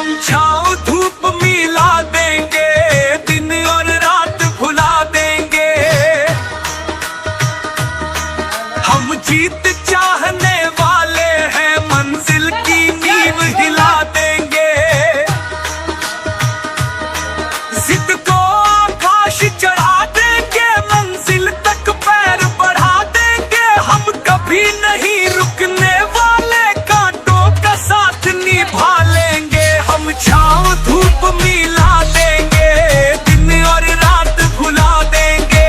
हम छाँव धूप मिला देंगे, दिन और रात भुला देंगे। हम जीत चाहने वाले हैं, मंजिल की नींव हिला देंगे। जिद को आकाश चढ़ा देंगे, मंजिल तक पैर बढ़ा देंगे। हम कभी नहीं रुकने वाले, कांटों का साथ निभा लेंगे। हम छाँव धूप मिला देंगे, दिन और रात भुला देंगे।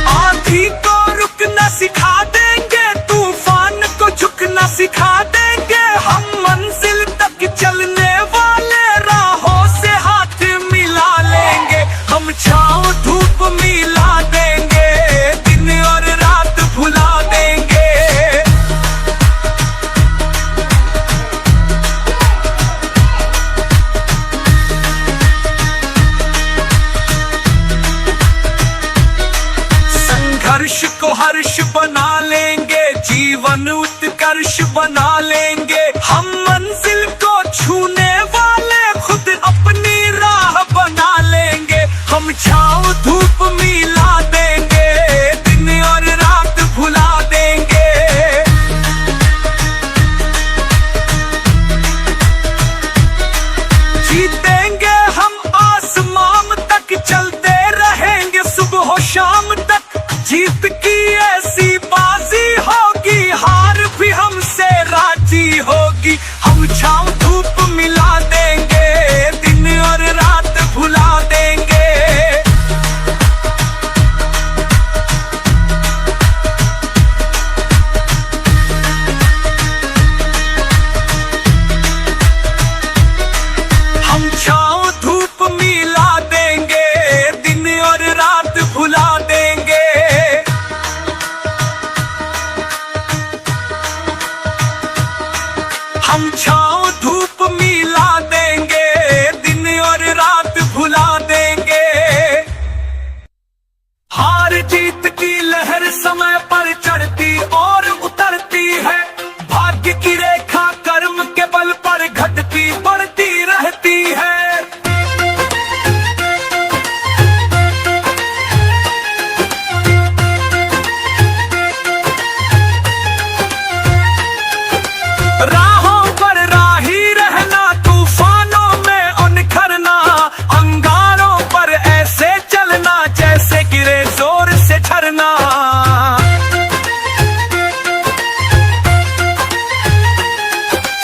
आंधी को रुकना सिखा देंगे, तूफान को झुकना सिखा देंगे। हम मंजिल तक चलने वाले, राहों से हाथ मिला लेंगे। हम छाँव धूप मिला देंगे, दिन और रात भुला देंगे। संघर्ष को हर्ष बना लेंगे, जीवन उत्कर्ष बना लेंगे। हम मंजिल को छूने वाले, खुद अपनी राह बना लेंगे। हम छाँव धूप मिला देंगे, दिन और रात भुला देंगे। जीतेंगे हम आसमान तक, चलते रहेंगे सुबह शाम तक। जीत की ऐसी बाजी होगी, हार भी हमसे राजी होगी। हम छाँव धूप मिला देंगे, दिन और रात भुला देंगे। हम छाँव धूप मिला देंगे, दिन और रात भुला देंगे। हम छाँव धूप मिला देंगे, दिन और रात भुला देंगे। हार जीत की लहर समय पर चढ़ती और उतरती है। भाग्य की रेखा कर्म के बल पर घटती बढ़ती रहती है। राहों पर राही रहना, तूफानों में उनखरना। अंगारों पर ऐसे चलना, जैसे गिरे जोर से झरना।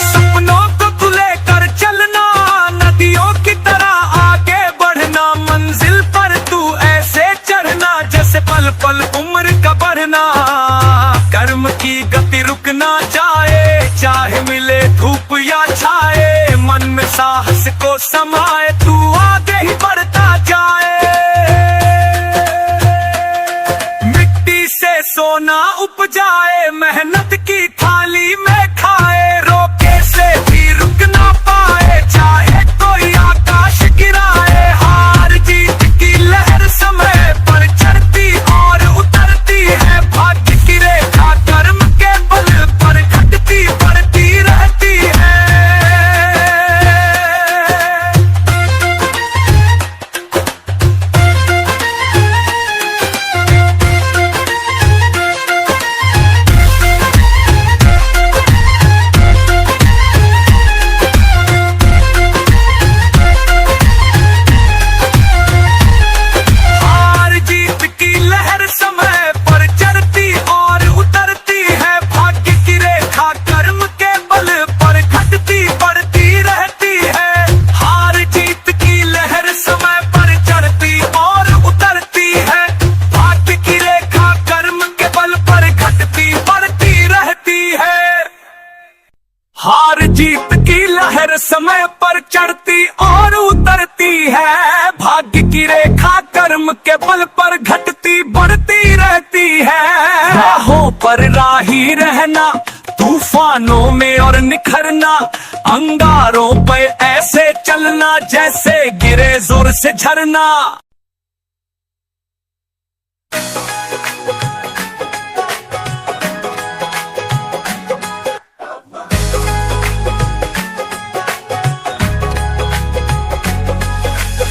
सपनों को तू लेकर चलना, नदियों की तरह आगे बढ़ना। मंजिल पर तू ऐसे चढ़ना, जैसे पल पल उम्र का बढ़ना। कर्म की गति रुक ना जाए, चाहे मिले धूप या छाए। मन में साहस को समाए, तू आगे ही बढ़ता जाए। मिट्टी से सोना उपजाए, मेहनत की थाली में खाए। रोके से भी रुक ना पाए, चाहे कोई आकाश गिराए। हार जीत की लहर समय पर चढ़ती और उतरती है। भाग्य की रेखा कर्म के बल पर घटती बढ़ती रहती है। हार जीत की लहर समय पर चढ़ती और उतरती है। भाग्य की रेखा कर्म के बल पर घटती बढ़ती रहती है। हार जीत की लहर समय पर चढ़ती और उतरती है। भाग्य की रेखा कर्म के बल पर घटती बढ़ती रहती है। हार जीत की लहर समय पर चढ़ती और उतरती है। भाग्य की रेखा कर्म के बल पर घटती बढ़ती रहती है। राहों पर राही रहना, तूफानों में और निखरना। अंगारों पे ऐसे चलना, जैसे गिरे जोर से झरना।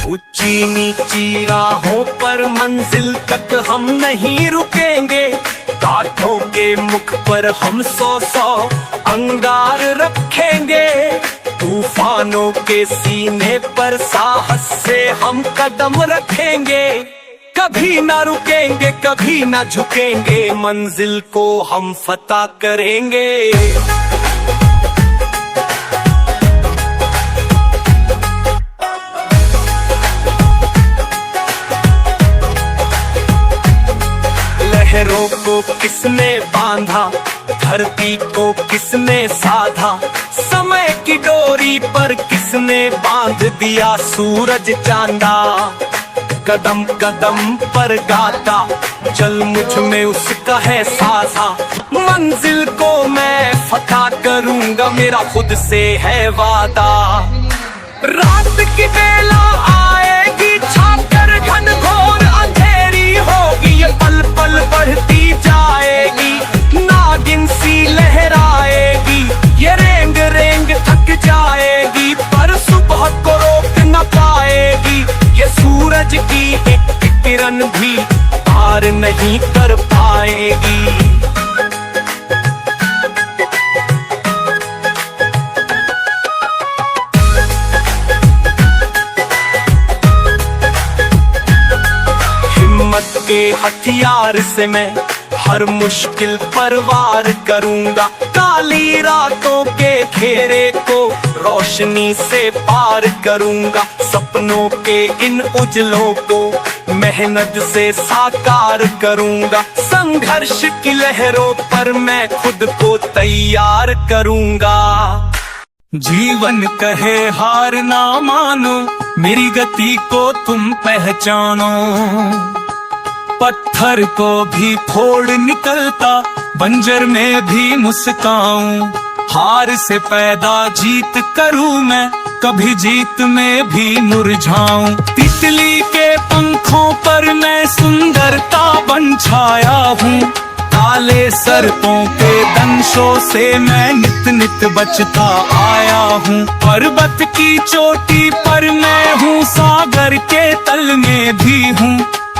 ऊंची नीची राहों पर मंजिल तक हम नहीं रुकेंगे। कांटों के मुख पर हम 100 अंगार रखेंगे। तूफानों के सीने पर साहस से हम कदम रखेंगे। कभी ना रुकेंगे, कभी ना झुकेंगे, मंजिल को हम फतह करेंगे। लहरों को किसने बांधा, धरती को किसने साधा, समय की डोरी पर किसने बांध दिया सूरज चांदा। कदम कदम पर गाता चल, मुझ में उसका है साजा। मंजिल को मैं फतह करूंगा, मेरा खुद से है वादा। रात की बेला आएगी, छाकर घनघोर अंधेरी होगी। ये पल पल बढ़ती जाएगी, नागिन सी लहराएगी। ये रेंग रेंग थक जाएगी, पर सुबह को रोक न पाएगी। ये सूरज की एक किरण भी पार नहीं कर पाएगी। हिम्मत के हथियार से मैं हर मुश्किल पर वार करूंगा। काली रातों के घेरे को रोशनी से पार करूंगा। सपनों के इन उजलों को मेहनत से साकार करूंगा। संघर्ष की लहरों पर मैं खुद को तैयार करूंगा। जीवन कहे हार ना मानो, मेरी गति को तुम पहचानो। पत्थर को भी फोड़ निकलता, बंजर में भी मुस्काऊं। हार से पैदा जीत करूं मैं, कभी जीत में भी मुरझाऊं। तितली के पंखों पर मैं सुंदरता बन छाया हूँ। काले सर्पों के दंशों से मैं नित नित बचता आया हूँ। पर्वत की चोटी पर मैं हूँ, सागर के तल में भी हूँ।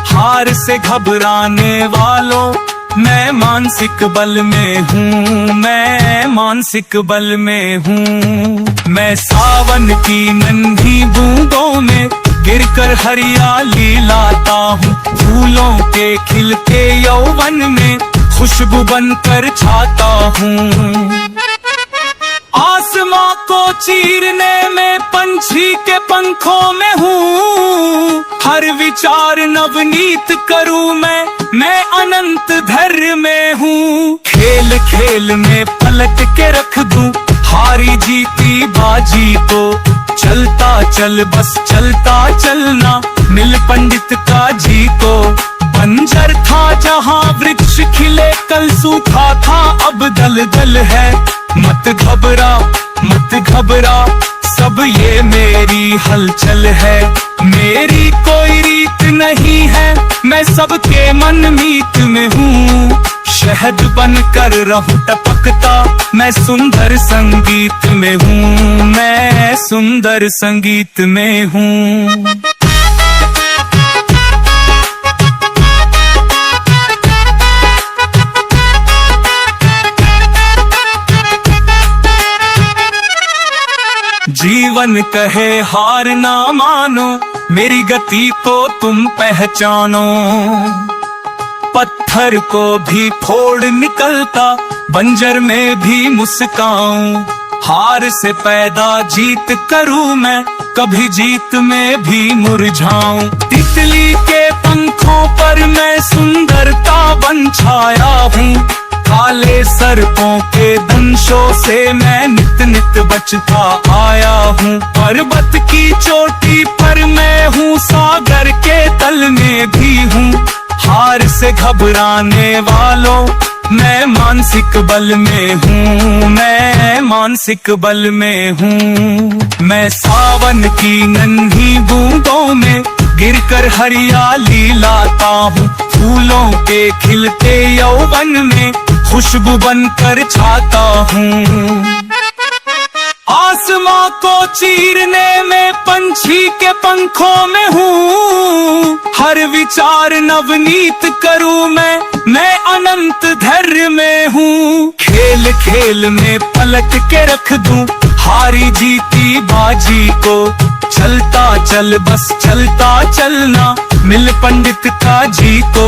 हार से घबराने वालों, मैं मानसिक बल में हूँ, मैं मानसिक बल में हूँ। मैं सावन की नन्ही बूंदों में गिरकर हरियाली लाता हूँ। फूलों के खिलते यौवन में खुशबू बनकर छाता हूँ। आसमां को चीरने में पंछी के पंखों में हूँ। हर विचार नवनीत करूँ मैं अनंत धैर्य में हूँ। खेल खेल में पलट के रख दूं हारी जीती बाजी को। चलता चल बस चलता चलना, मिल पंडित का जी को। बंजर था जहाँ वृक्ष खिले, कल सूखा था अब दलदल है। मत घबरा मत घबरा, सब ये मेरी हलचल है। मेरी कोई रीत नहीं है, मैं सबके मन मीत में हूँ। शहद बनकर रहूं टपकता, मैं सुंदर संगीत में हूँ, मैं सुंदर संगीत में हूँ। जीवन कहे हार ना मानो, मेरी गति को तुम पहचानो। पत्थर को भी फोड़ निकलता, बंजर में भी मुस्काऊं। हार से पैदा जीत करूं मैं, कभी जीत में भी मुरझाऊं। तितली के पंखों पर मैं सुंदरता बन छाया हूँ। काले सर्पों के दंशों से मैं नित नित बचता आया हूँ। पर्वत की चोटी पर मैं हूँ, सागर के तल में भी हूँ। हार से घबराने वालों, मैं मानसिक बल में हूँ, मैं मानसिक बल में हूँ। मैं सावन की नन्ही बूंदों में गिरकर हरियाली लाता हूँ। फूलों के खिलते यौवन में खुशबू बनकर छाता हूँ। आसमां को चीरने में पंछी के पंखों में हूँ। हर विचार नवनीत करूँ मैं अनंत धैर्य में हूँ। खेल खेल में पलट के रख दूं हारी जीती बाजी को। चलता चल बस चलता चलना मिल पंडित का जी को।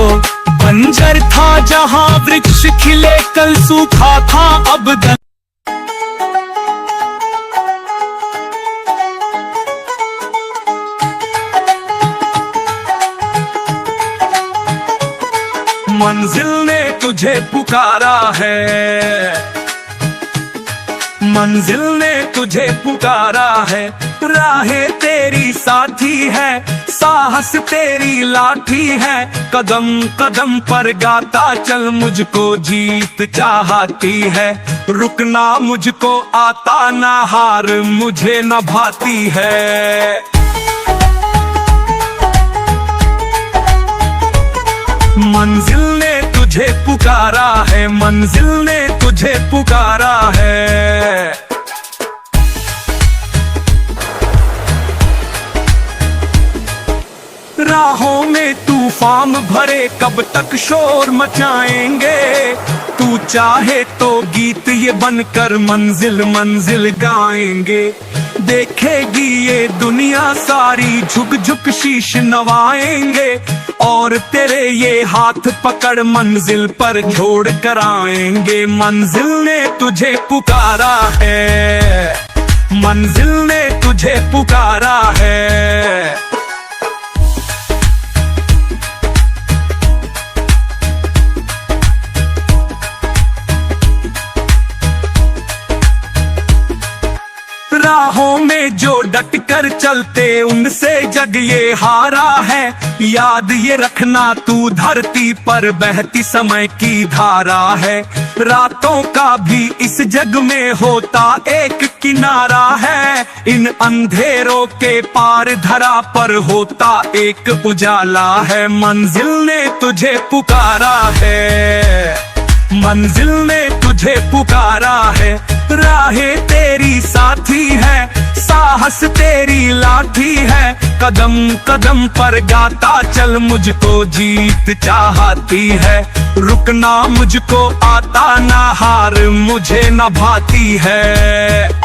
बंजर था जहाँ वृक्ष खिले कल सूखा था अब मंजिल ने तुझे पुकारा है, मंजिल ने तुझे पुकारा है। राहें तेरी साथी है, साहस तेरी लाठी है। कदम कदम पर गाता चल मुझको जीत चाहती है। रुकना मुझको आता ना हार मुझे न भाती है। मंजिल ने तुझे पुकारा है, मंजिल ने तुझे पुकारा है। राहों में तूफान भरे कब तक शोर मचाएंगे। तू चाहे तो गीत ये बनकर मंजिल मंजिल गाएंगे। देखेगी ये दुनिया सारी झुक झुक शीश नवाएंगे। और तेरे ये हाथ पकड़ मंजिल पर छोड़ कर आएंगे। मंजिल ने तुझे पुकारा है, मंजिल ने तुझे पुकारा है। राहों में जो डट कर चलते उनसे जग ये हारा है। याद ये रखना तू धरती पर बहती समय की धारा है। रातों का भी इस जग में होता एक किनारा है। इन अंधेरों के पार धरा पर होता एक उजाला है। मंजिल ने तुझे पुकारा है, मंजिल ने तुझे पुकारा है। राहें तेरी साथी है, साहस तेरी लाठी है। कदम कदम पर गाता चल मुझको जीत चाहती है। रुकना मुझको आता ना हार मुझे न भाती है।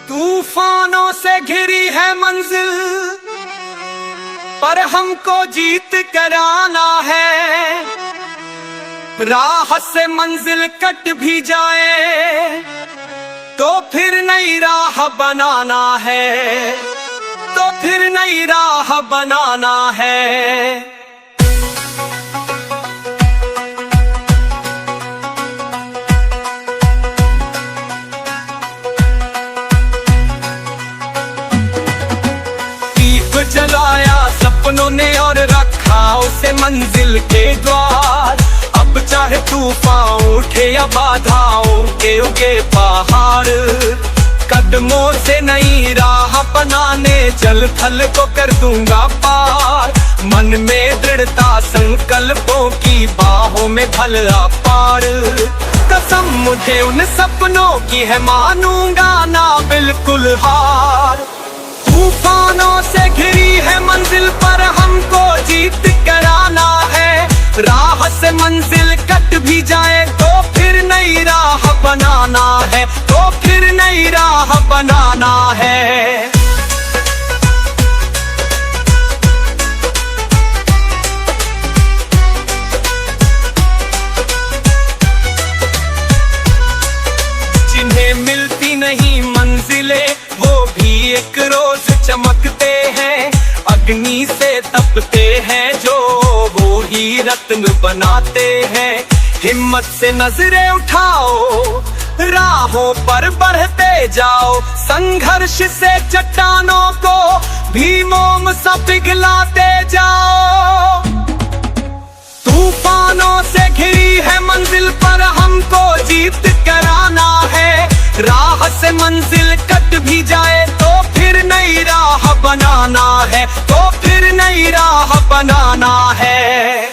तूफानों से घिरी है मंजिल पर हमको जीत कर आना है। राह से मंजिल कट भी जाए तो फिर नई राह बनाना है, तो फिर नई राह बनाना है। जलाया सपनों ने और रखा उसे मंजिल के द्वार। अब चाहे तूफान उठे या बाधाओं के उगे पहाड़। कदमों से नई राह बनाने चल थल को कर दूंगा पार। मन में दृढ़ता संकल्पों की बाहों में भला पार। कसम मुझे उन सपनों की है मानूंगा ना बिल्कुल हार। तूफानों से घिरी है मंजिल पर हमको जीत कर आना है। राह से मंजिल कट भी जाए तो फिर नई राह बनाना है, तो फिर नई राह बनाना है। जिन्हें मिलती तड़पते हैं जो, वो ही रत्न बनाते हैं। हिम्मत से नजरें उठाओ, राहों पर बढ़ते जाओ, संघर्ष से चट्टानों को भी मोम सा पिघलाते जाओ। तूफानों से घिरी है मंजिल पर हमको जीत कराना है। राह से मंजिल कट भी जाए तो फिर नई राह बनाना है, तो फिर नई राह बनाना है।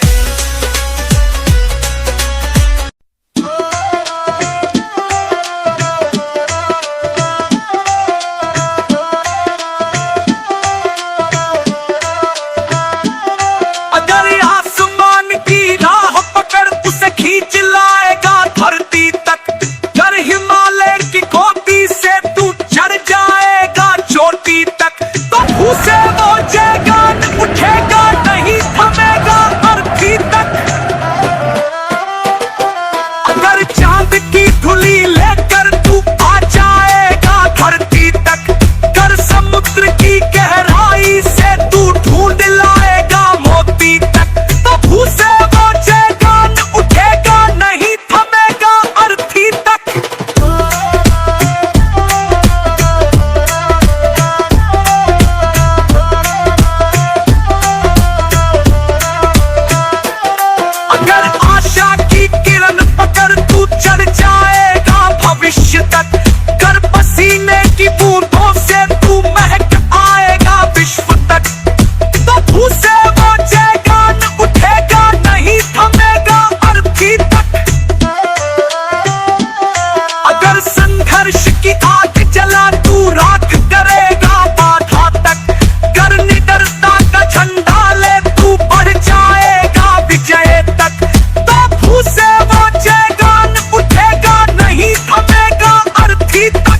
अगर आसमान की राह पकड़ उसे खींच लाएगा धरती तक, कर हिमालय की गोदी से तू चढ़ जाएगा चोटी तक, तो उसे वो जैगान उठेगा नहीं थमेगा अर्थी तक। अगर चांद की धुली लेकर तू आ जाएगा धरती तक, कर समुद्र की गहराई से तू ढूंढ लाएगा मोती तक, तो उसे वो जैगान उठेगा नहीं थमेगा अर्थी तक। अगर आशा की किरण पकड़ तू चढ़ जाएगा भविष्य तक, कर पसीने की बूंदों से तू महक आएगा विश्व तक, तो उसे वो जैगान उठेगा नहीं थमेगा अर्थी तक। अगर संघर्ष की आग जला तू राख करेगा बाधा तक, कर निडरता का झंडा ले तू बढ़ जाएगा विजय तक, तो उसे वो जैगान उठेगा नहीं थमेगा अर्थी तक।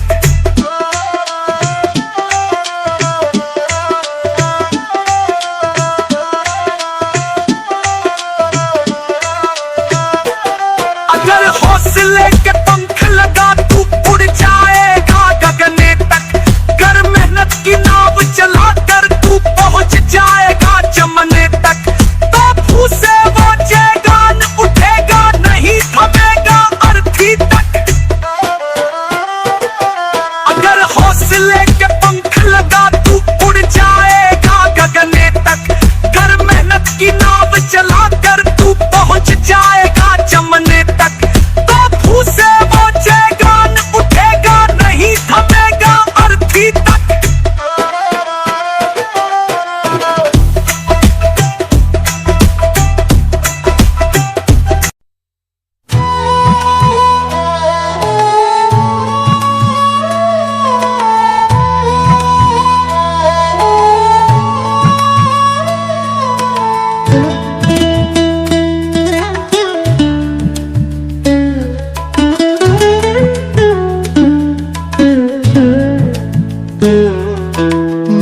अगर हौसले के पंख लगा तू उड़ जाएगा गगने तक, कर मेहनत की नाव चला कर तू पहुंच जाएगा चमने तक, तो उसे वो जैगान उठेगा नहीं थमेगा अर्थी तक। अगर हौसले के पंख लगा तू उड़ जाएगा गगने तक, कर मेहनत की नाव चला कर तू पहुंच जाएगा चमने तक, तो उसे वो जैगान उठेगा नहीं थमेगा अर्थी तक।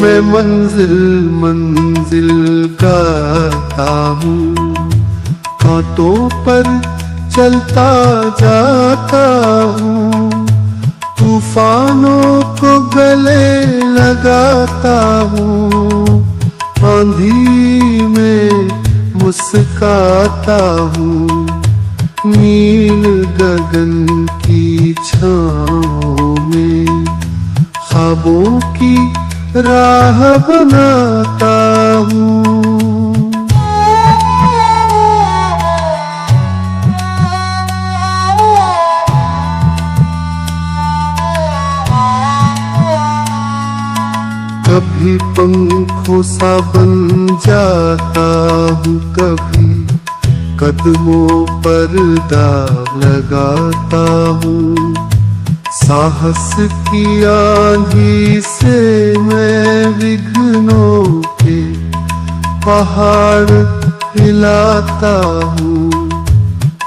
मैं मंजिल मंजिल गाता हूँ, हाथों पर चलता जाता हूँ, तूफानों को गले लगाता हूँ, आंधी में मुस्काता हूँ, नील गगन की छाँव में ख्वाबों की राह बनाता हूँ। कभी पंखों सा बन जाता हूँ, कभी कदमों पर दाव लगाता हूँ, साहस की आंधी से मैं विघ्नों के पहाड़ हिलाता हूँ,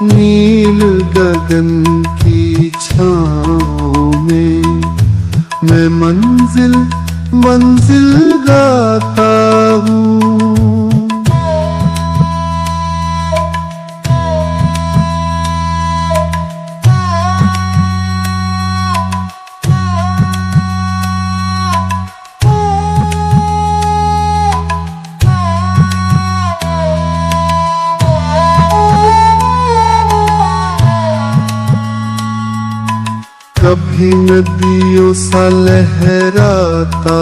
नील गगन की छाँव में मैं मंजिल मंजिल गाता हूँ। कभी नदियों सा लहराता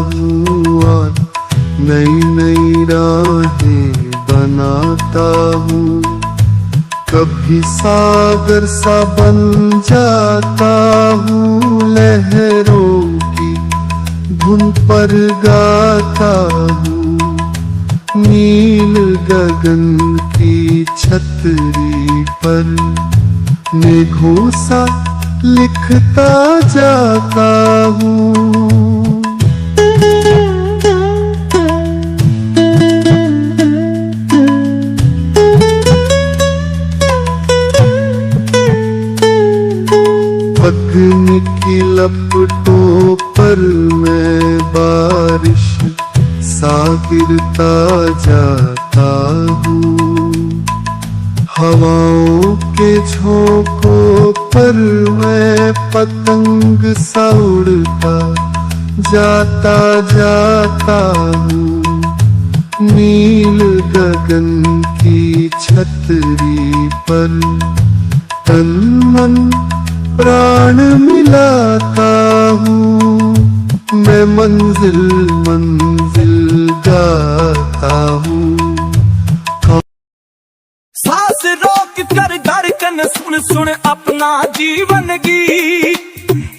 हूँ और नई नई राहें बनाता हूँ। कभी सागर सा बन जाता हूँ, लहरों की धुन पर गाता हूँ। नील गगन की छतरी पर मेघों सा लिखता जाता हूँ। अग्नि की लपटों पर मैं बारिश सा गिरता जाता हूँ। हवाओं के झोंकों पर मैं पतंग सा उड़ता जाता हूँ। नील गगन की छतरी पर तन मन प्राण मिलाता हूँ। मैं मंजिल मंजिल गाता हूँ। सांस रोक कर धड़कन सुन सुन अपना जीवन गीत,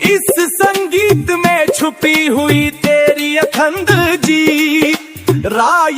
इस संगीत में छुपी हुई तेरी अखंड जीत। राय